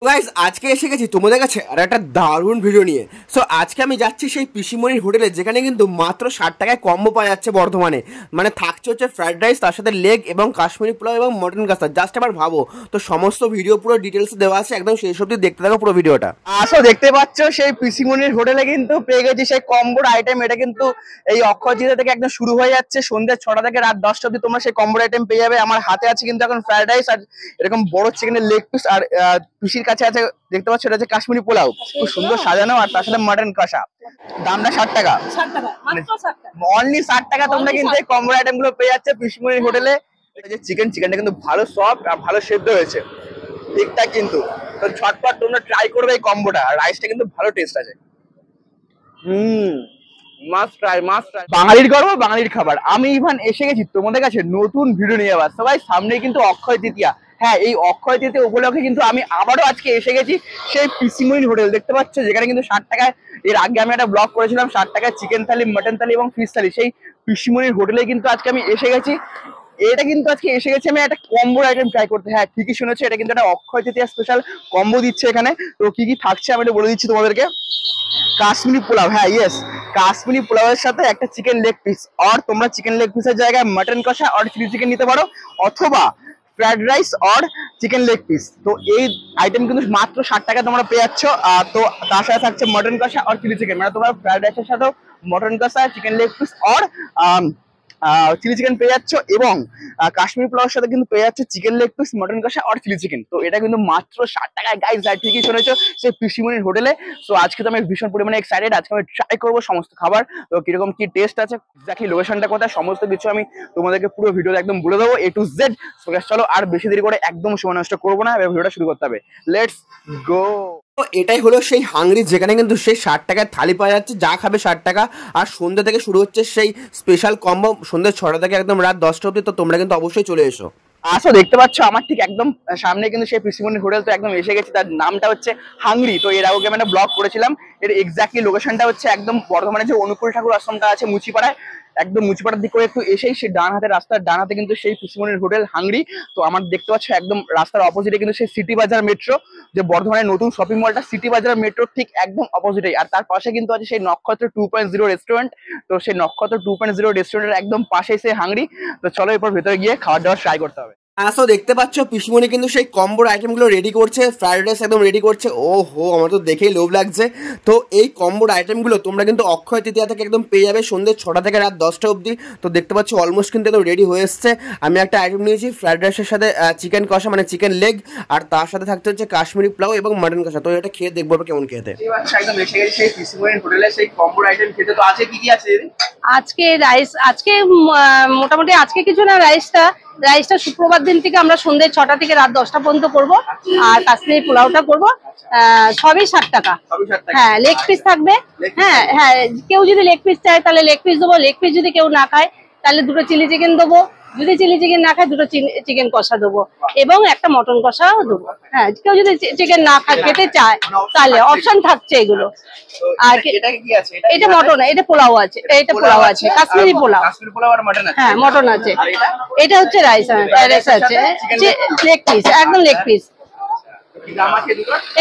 Guys আজকে এসে গেছি তোমাদের কাছে আর একটা দারুণ ভিডিও নিয়ে। সো আজকে আমি যাচ্ছি সেই পিসিমণির হোটেলে, যেখানে কিন্তু মাত্র 60 টাকায় কম্বো পাওয়া যাচ্ছে বর্ধমানে। মানে থাকছে হচ্ছে ফ্রাইড রাইস, তার সাথে লেগ এবং কাশ্মীরি পোলাও এবং মটন কষা। জাস্ট আবার ভাবো তো, সমস্ত ভিডিও পুরো ডিটেলস দেওয়া আছে, একদম শেষ অবধি দেখতে থাকো পুরো ভিডিওটা। আসো দেখতে পাচ্ছ সেই পিসিমণির হোটেলে কিন্তু পেয়ে গেছি সেই কম্বোর আইটেম। এটা কিন্তু এই অক্ষয় তৃতীয়া থেকে একদম শুরু হয়ে যাচ্ছে, সন্ধ্যে 6টা থেকে রাত 10টা অবধি তোমরা সেই কম্বোর আইটেম পেয়ে যাবে। আমার হাতে আছে কিন্তু এখন ফ্রাইড রাইস আর এরকম বড় চিকেনের লেগ পিস, আর পিসির কাছে আছে দেখতে পাচ্ছ এটা হচ্ছে কাশ্মীরি পোলাও, খুব সুন্দর সাজানো, আর তার সাথে মটন কষা। দামটা 60 টাকা, অনলি 60 টাকা তোমরা কিন্তু এই কম্বোর আইটেম গুলো পেয়ে যাচ্ছে পিসিমণির হোটেলে। চিকেনটা কিন্তু ভালো সফট আর ভালো সেদ্ধ হয়েছে ঠিকঠাক, কিন্তু তো ঝটপট তোমরা ট্রাই করবে এই কম্বোটা। রাইসটা কিন্তু ভালো টেস্ট আছে। Must try. বাঙালির গর্ব, বাঙালির খাবার। আমি ইভান এসে গেছি তোমাদের কাছে নতুন ভিডিও নিয়ে। আবার সবাই সামনে কিন্তু অক্ষয় তৃতীয়া। হ্যাঁ, এই অক্ষয় তৃতীয়া উপলক্ষে কিন্তু আমি আবারও আজকে এসে গেছি সেই পিসিমণির হোটেল, দেখতে পাচ্ছ, যেখানে কিন্তু 60 টাকায়, এর আগে আমি একটা ব্লগ করেছিলাম 60 টাকায় চিকেন থালি, মটন থালি এবং ফিশ থালি। সেই পিসিমণির হোটেলে কিন্তু আজকে আমি এসে গেছি। এটা কিন্তু আজকে এসে গেছি আমি একটা কম্বো আইটেম ট্রাই করতে। হ্যাঁ, ঠিকই শুনেছো, এটা কিন্তু একটা অক্ষয় তৃতীয়া স্পেশাল কম্বো দিচ্ছে এখানে। তো কি কি থাকছে আমি এটা বলে দিচ্ছি তোমাদেরকে। কাশ্মীরি পোলাও, হ্যাঁ ইয়েস, কাশ্মীরি পোলাওয়ের সাথে একটা চিকেন লেগ পিস, আর তোমরা চিকেন লেগ পিসের জায়গায় মটন কষা আর চিলি চিকেন নিতে পারো, অথবা ফ্রাইড রাইস আর চিকেন লেগ পিস। তো এই আইটেম কিন্তু মাত্র 60 টাকা তোমরা পেয়ে যাচ্ছ। তো তার সাথে থাকছে মটন কষা আর চিলি চিকেন, মানে তোমরা ফ্রাইড রাইসের সাথেও মটন কষা, চিকেন লেগ পিস আর চিলি চিকেন পেয়ে যাচ্ছ, এবং কাশ্মীরি পোলাওর সাথে কিন্তু পেয়ে যাচ্ছে চিকেন লেগ পিস, মটন কষা আর চিলি চিকেন। তো এটা কিন্তু মাত্র 60 টাকায় গাইস, ঠিকই শুনেছো, সেই পিসিমণির হোটেলে। সো আজকে তো আমি ভীষণ পরিমাণে এক্সাইটেড, আজকে আমি ট্রাই করবো সমস্ত খাবার। তো কিরকম কি টেস্ট আছে, এক্স্যাক্টলি লোকেশনটা কোথায়, সমস্ত কিছু আমি তোমাদেরকে পুরো ভিডিওতে একদম বলে দেবো A to Z। সো চলো আর বেশি দেরি করে একদম সময় নষ্ট করবো না, এবার ভিডিওটা শুরু করতে হবে। Let's go. তো এটাই হলো সেই হাংরি, যেখানে কিন্তু সেই 60 টাকায় থালি পাওয়া যাচ্ছে, যা খাবে 60 টাকা। আর সন্ধ্যা থেকে শুরু হচ্ছে সেই স্পেশাল কম্বো, সন্ধ্যে 6টা থেকে একদম রাত 10টা অবধি। তো তোমরা কিন্তু অবশ্যই চলে এসো। আসো দেখতে পাচ্ছ আমার ঠিক একদম সামনে কিন্তু সেই পিসিমণির হোটেল। তো একদম এসে গেছি, তার নামটা হচ্ছে হাংরি। তো এর আগে আমি একটা ব্লগ করেছিলাম, এর এক্স্যাক্টলি লোকেশনটা হচ্ছে একদম বর্ধমানে যে অনুকূল ঠাকুর আশ্রমটা আছে মুচিপাড়ায়, একদম মুচিপাড়ার দিক করে একটু এসেই সেই ডান হাতে, রাস্তার ডান হাতে কিন্তু সেই পিসিমণির হোটেল হাংরি। তো আমার দেখতে পাচ্ছ একদম রাস্তার অপোজিটে কিন্তু সেই সিটি বাজার মেট্রো, যে বর্ধমানের নতুন শপিং মলটা, সিটি বাজার মেট্রোর ঠিক একদম অপোজিটেই। আর তার পাশে কিন্তু আছে সেই নক্ষত্র 2.0 রেস্টুরেন্ট। তো সেই নক্ষত্র 2.0 রেস্টুরেন্টের একদম পাশেই সেই হাংরি। তো চলো এরপর ভেতরে গিয়ে খাওয়া দাওয়া ট্রাই করতে হবে। আসো দেখতে পাচ্ছ পিসিমণি কিন্তু সেই কম্বোর আইটেমগুলো রেডি করছে, ফ্রাইড রাইস একদম রেডি করছে। ও হো, আমার তো দেখেই লোভ লাগছে। তো এই কম্বোর আইটেমগুলো তোমরা কিন্তু অক্ষয় তৃতীয়া থেকে একদম পেয়ে যাবে সন্ধ্যে 6টা থেকে রাত 10টা অবধি। তো দেখতে পাচ্ছ অলমোস্ট কিন্তু একদম রেডি হয়ে এসছে। আমি একটা আইটেম নিয়েছি ফ্রাইড রাইসের সাথে চিকেন কষা, মানে চিকেন লেগ, আর তার সাথে থাকতে হচ্ছে কাশ্মীরি পোলাও এবং মটন কষা। তো এটা খেয়ে দেখবো কেমন খেতে। একদম এসে গেছি সেই পিসিমণির হোটেলে সেই কম্বোর আইটেম খেতে। তো আছে কি কি আছে আজকে রাইস, আজকে মোটামুটি আজকে কিছু না, রাইসটা শুক্রবার দিন থেকে আমরা সন্ধ্যে 6টা থেকে রাত 10টা পর্যন্ত করবো। আর কাশ্মীরি পোলাওটা করবো, সবই 60 টাকা। হ্যাঁ, লেগ পিস থাকবে। হ্যাঁ, কেউ যদি লেগ পিস চায় তাহলে লেগ পিস দেবো। লেগ পিস যদি কেউ না খায় তাহলে 2টো চিলি চিকেন দেবো। যদি চিলি চিকেন না খায় 2টো চিকেন কষা দেবো, এবং একটা মটন কষাও দেবো। হ্যাঁ, কেউ যদি চিকেন না খেতে চায় তাহলে অপশন থাকছে এগুলো। আর এটা মটন, এটা পোলাও আছে, এটা পোলাও আছে, কাশ্মীরি পোলাও। হ্যাঁ, মটন আছে। এটা হচ্ছে রাইস, ফ্রাইড রাইস আছে, লেগ পিস, একদম লেগ পিস।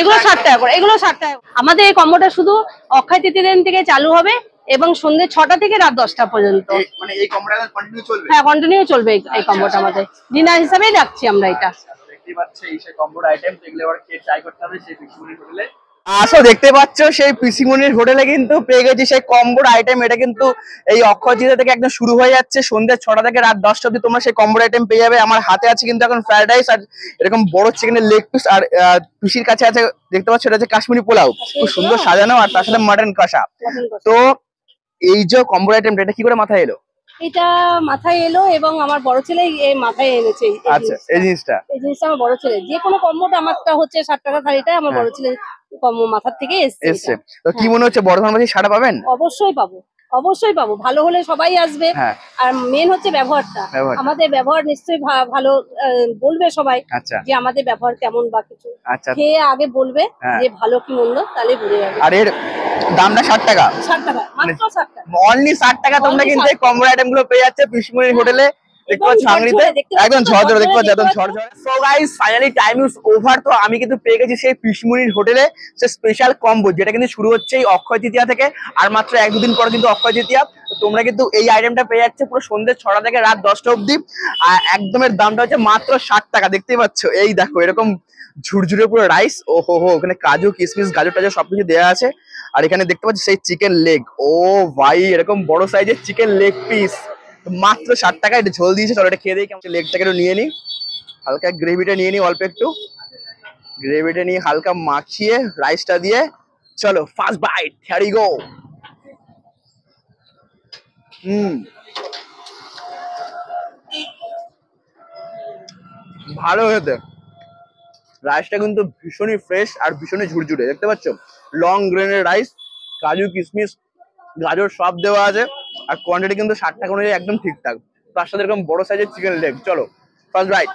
এগুলো 60 টাকা করে, এগুলো 60 টাকা। আমাদের এই কম্বোটা শুধু অক্ষয় তৃতীয়া দিন থেকে চালু হবে, এবং সন্ধ্যে 6টা থেকে রাত 10টা পর্যন্ত। মানে এই কম্বোটা কন্টিনিউ চলবে? হ্যাঁ, কন্টিনিউ চলবে এই কম্বোটা। আমাদের ডিনার হিসাবেই রাখছি আমরা এটা। দেখতে পাচ্ছ এই সেই কম্বোর আইটেম, এগুলো এবার খেয়ে ট্রাই করতে হবে সেই পিসিমণির হোটেলে। আসো দেখতে পাচ্ছ সেই পিসিমণির হোটেলে কিন্তু পেয়ে গেছি সেই কম্বোর আইটেম। এটা কিন্তু এই অক্ষয় তৃতীয়া থেকে একদম শুরু হয়ে যাচ্ছে, সন্ধ্যে 6টা থেকে রাত 10টা অবধি তোমরা সেই কম্বোর আইটেম পেয়ে যাবে। আমার হাতে আছে কিন্তু এখন ফ্রাইড রাইস আর এরকম বড় চিকেনের লেগ পিস, আর পিসির কাছে আছে দেখতে পাচ্ছ এটা হচ্ছে কাশ্মীরি পোলাও, খুব সুন্দর সাজানো, আর তার সাথে মটন কষা। তো এই যে কম্বোর আইটেমটা, এটা কি করে মাথায় এলো? এটা মাথায় এলো, এবং আমার বড় ছেলে এই মাথায় এনেছে। আচ্ছা, এই জিনিসটা আমার বড় ছেলে, যে কোনো কম্বোটা, আমারটা হচ্ছে 60 টাকা থালিটা আমার বড় ছেলে কম্বো মাথার থেকে এসছে। তো কি মনে হচ্ছে, বর্ধমানবাসী সাড়া পাবেন? অবশ্যই পাবো, অবশ্যই পাবো। ভালো হলে সবাই আসবে। আর মেন হচ্ছে ব্যবহারটা, আমাদের ব্যবহার নিশ্চয়ই ভালো বলবে সবাই, যে আমাদের ব্যবহার কেমন বা কিছু খেয়ে আগে বলবে যে ভালো কি মন্দ, তাহলে বুঝে যাবে। আর এর দামটা 60 টাকা, 60 টাকা, মাত্র 60 টাকা, অনলি 60 টাকা তোমরা কিন্তু এই কম্বো আইটেম গুলো পেয়ে যাচ্ছে পিসিমণির হোটেলে। দেখতে পাচ্ছ হাঙ্গরিতে একদম ঝরঝরে, দেখতে পাচ্ছ একদম ঝরঝরে। So guys finally time is over. তো আমি কিন্তু পেয়ে গেছি সেই পিসমুনির হোটেলে সে স্পেশাল কম্বো, যেটা কিন্তু শুরু হচ্ছে এই অক্ষয় তৃতীয়া থেকে, আর মাত্র 1-2 দিন পরে কিন্তু অক্ষয় তৃতীয়া। তো তোমরা কিন্তু এই আইটেমটা পেয়ে যাচ্ছে পুরো সন্ধ্যে 6টা থেকে রাত 10টা অবধি। আর একদমের দামটা হচ্ছে মাত্র 60 টাকা। দেখতেই পাচ্ছ এই দেখো এরকম ঝুরঝুরে পুরো রাইস, ও হো হো, ওখানে কাজু কিশমিশ গাজর টাজর সবকিছু দেওয়া আছে। আর এখানে দেখতে পাচ্ছি সেই চিকেন লেগ, ও ভাই এরকম বড় সাইজের চিকেন লেগ পিস মাত্র 60 টাকা। এটা ঝোল দিয়েছে, চলো এটা খেয়ে দিই। কেমন লেগটাকে একটু নিয়ে নিই, হালকা গ্রেভিটা নিয়ে নিই, অল্প একটু গ্রেভিটা নিয়ে হালকা মাখিয়ে রাইসটা দিয়ে, চলো first bite, here we go. ভালো হয়েছে, রাইসটা কিন্তু ভীষণই ফ্রেশ আর ভীষণই ঝুরঝুরে। দেখতে পাচ্ছ লং গ্রেনের রাইস, কাজু কিশমিশ গাজর সব দেওয়া আছে, আর কোয়ান্টিটি কিন্তু 60 টাকা অনুযায়ী একদম ঠিকঠাক। তার সাথে এরকম বড় সাইজের চিকেন লেগ। চলো ফার্স্ট রাইট।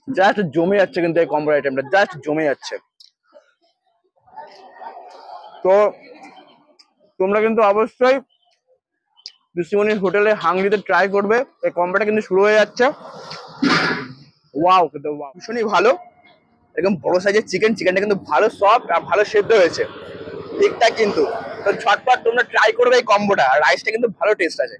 জাস্ট জমে যাচ্ছে কিন্তু এই কম্বো আইটেমটা, জাস্ট জমে যাচ্ছে। তো তোমরা কিন্তু অবশ্যই পিসমনির হোটেলে হাঙ্গরিতে ট্রাই করবে। এই কম্বোটা কিন্তু শুরু হয়ে যাচ্ছে। ওয়াও, কিন্তু ওয়াও, ভীষণই ভালো। একদম বড় সাইজের চিকেন, চিকেনটা কিন্তু ভালো সফট আর ভালো সেদ্ধ হয়েছে ঠিকঠাক কিন্তু। তো ঝটপট তোমরা ট্রাই করবে এই কম্বোটা, আর রাইসটা কিন্তু ভালো টেস্ট আছে।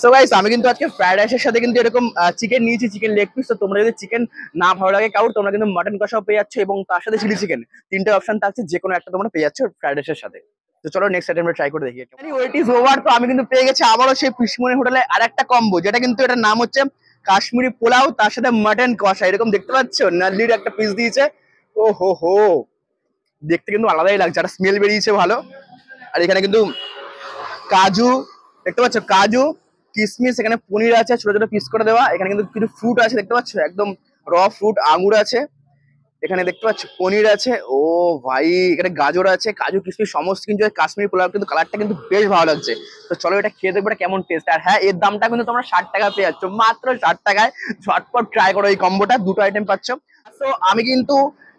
সো গাইস আমি কিন্তু আজকে ফ্রাইড রাইসের সাথে কিন্তু এরকম চিকেন নিয়েছি, চিকেন লেগ পিস। তো তোমরা যদি চিকেন না ভালো লাগে কাউর, তোমরা কিন্তু মাটন কষাও পেয়ে যাচ্ছ এবং তার সাথে চিলি চিকেন, 3টে অপশন থাকছে, যে কোনো একটা তোমরা পেয়ে যাচ্ছ ফ্রাইড রাইসের সাথে। তো চলো নেক্সট আইটেমটা ট্রাই করে দেখি। Wait is over. তো আমি কিন্তু পেয়ে গেছি আবারও সেই পিসমনি হোটেলে আরেকটা কম্বো, যেটা কিন্তু এটার নাম হচ্ছে কাশ্মীরি পোলাও, তার সাথে মাটন কষা। এরকম দেখতে পাচ্ছ নাল্লির একটা পিস দিয়েছে, ও হো হো, দেখতে কিন্তু আলাদাই লাগছে, আর স্মেল বেরিয়েছে ভালো। আর এখানে কিন্তু কাজু দেখতে পাচ্ছ, কাজু কিশমিশ, এখানে পনির আছে ছোট ছোট পিস করে দেওয়া, এখানে কিন্তু কিছু ফ্রুট আছে দেখতে পাচ্ছ, একদম র ফ্রুট, আঙুর আছে, এখানে দেখতে পাচ্ছ পনির আছে, ও ভাই এখানে গাজর আছে, কাজু কিশমিশ সমস্ত কিছু। কাশ্মীরি পোলাও কিন্তু কালারটা কিন্তু বেশ ভালো লাগছে। তো চলো এটা খেয়ে দেখবো এটা কেমন টেস্ট। আর হ্যাঁ, এর দামটা কিন্তু তোমরা 60 টাকা পেয়ে যাচ্ছ, মাত্র 60 টাকায়। ঝটপট ট্রাই করো এই কম্বোটা, দুটো আইটেম পাচ্ছ। তো আমি কিন্তু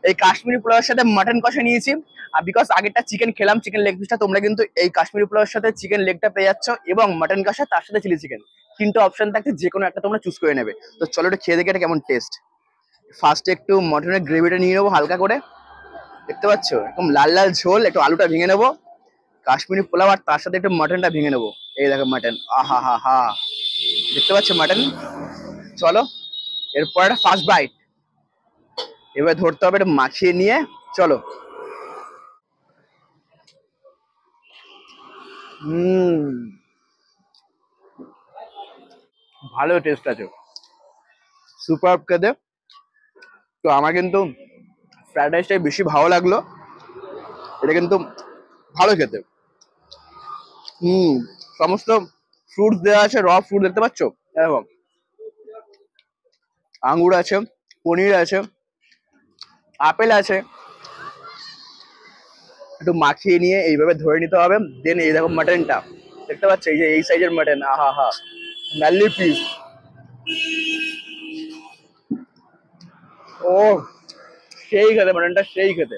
এই কাশ্মীরি পোলাওয়ের সাথে মাটন কষা নিয়েছি, আর বিকজ আগেরটা চিকেন খেলাম, চিকেন লেগ পিসটা, তোমরা কিন্তু এই কাশ্মীরি পোলাওয়ের সাথে চিকেন লেগটা পেয়ে যাচ্ছ এবং মাটন কষা, তার সাথে চিলি চিকেন। 3টে অপশন থাকছে, যে কোনো একটা তোমরা চুজ করে নেবে। তো চলো এটা খেয়ে দেখে এটা কেমন টেস্ট। ফার্স্টে একটু মটনের গ্রেভিটা নিয়ে নেবো হালকা করে, দেখতে পাচ্ছ এরকম লাল লাল ঝোল, একটু আলুটা ভেঙে নেবো, কাশ্মীরি পোলাও, আর তার সাথে একটু মাটনটা ভেঙে নেবো। এই দেখো মাটন, আহা হা হা, দেখতে পাচ্ছ মাটন। চলো এরপর একটা ফার্স্ট বাইট, এবার ধরতে হবে, এটা মাখিয়ে নিয়ে চলো। ভালো টেস্ট আছে, সুপার খেতে। তো আমার কিন্তু ফ্রাইড রাইসটাই বেশি ভালো লাগলো, এটা কিন্তু ভালো খেতে। সমস্ত ফ্রুটস দেওয়া আছে, র ফ্রুট দেখতে পাচ্ছ, এরকম আঙ্গুর আছে, পনির আছে, আপেল আছে, একটু মাখিয়ে নিয়ে এইভাবে ধরে নিতে হবে। দেন এই দেখো মাটনটা দেখতে পাচ্ছ, এই যে এই সাইজের মাটন, আহা হা, নাল্লি পিস, ও সেই খেতে মাটনটা, সেই খেতে।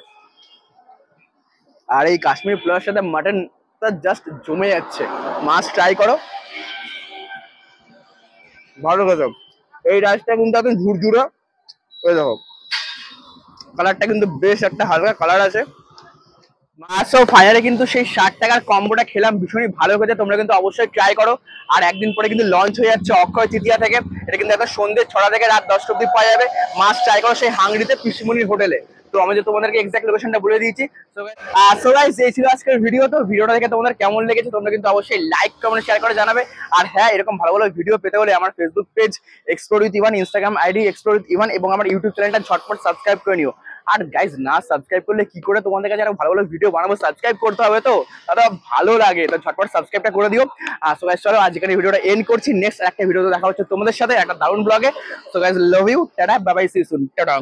আর এই কাশ্মীর পোলাওর সাথে মাটনটা জাস্ট জমে যাচ্ছে, মাছ ট্রাই করো, ভালো খেতে। এই রাইসটা কিন্তু একদম ঝুরঝুরে, ওই দেখো কালারটা কিন্তু বেশ একটা হালকা কালার আছে। মাছও ফাইনালি কিন্তু সেই 60 টাকার কম্বোটা খেলাম, ভীষণই ভালো খেতে। তোমরা কিন্তু অবশ্যই ট্রাই করো। আর একদিন পরে কিন্তু লঞ্চ হয়ে যাচ্ছে অক্ষয় তৃতীয়া থেকে, এটা কিন্তু একটা সন্ধ্যে 6টা থেকে রাত 10টা অব্দি পাওয়া যাবে। মাছ ট্রাই করো সেই হাঙ্গরিতে পিসমনির হোটেলে। তো আমি যে তোমাদেরকে এক্সাক্ট লোকেশনটা বলে দিয়েছি। সো গাইস এই ছিল আজকের ভিডিও। তো ভিডিওটা দেখে তোমাদের কেমন লেগেছে তোমরা কিন্তু অবশ্যই লাইক কমেন্ট শেয়ার করে জানাবে। আর হ্যাঁ, এরকম ভালো ভালো ভিডিও পেতে হলে আমার Facebook page explore with Evan, Instagram ID explore with Evan, এবং আমার ইউটিউব চ্যানেলটা ঝটপট সাবস্ক্রাইব করে নিও। আর গাইজ না সাবস্ক্রাইব করলে কি করে তোমাদের কাছে আরো ভালো ভালো ভিডিও বানাবো, সাবস্ক্রাইব করতে হবে, তো দাদা ভালো লাগে, তো ঝটপট সাবস্ক্রাইবটা করে দিও। সো গাইজ চলো আজকের এই ভিডিওটা এন্ড করছি, নেক্সট একটা ভিডিওতে দেখা হচ্ছে তোমাদের সাথে একটা দারুণ ব্লগে। So guys love you, tata bye bye, see you soon, tata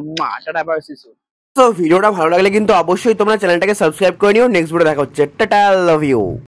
tata bye see you soon. তো ভিডিওটা ভালো লাগলে কিন্তু অবশ্যই তোমরা চ্যানেলটাকে সাবস্ক্রাইব করে নিও। নেক্সট ভিডিও দেখা হচ্ছে, টাটা, লাভ ইউ।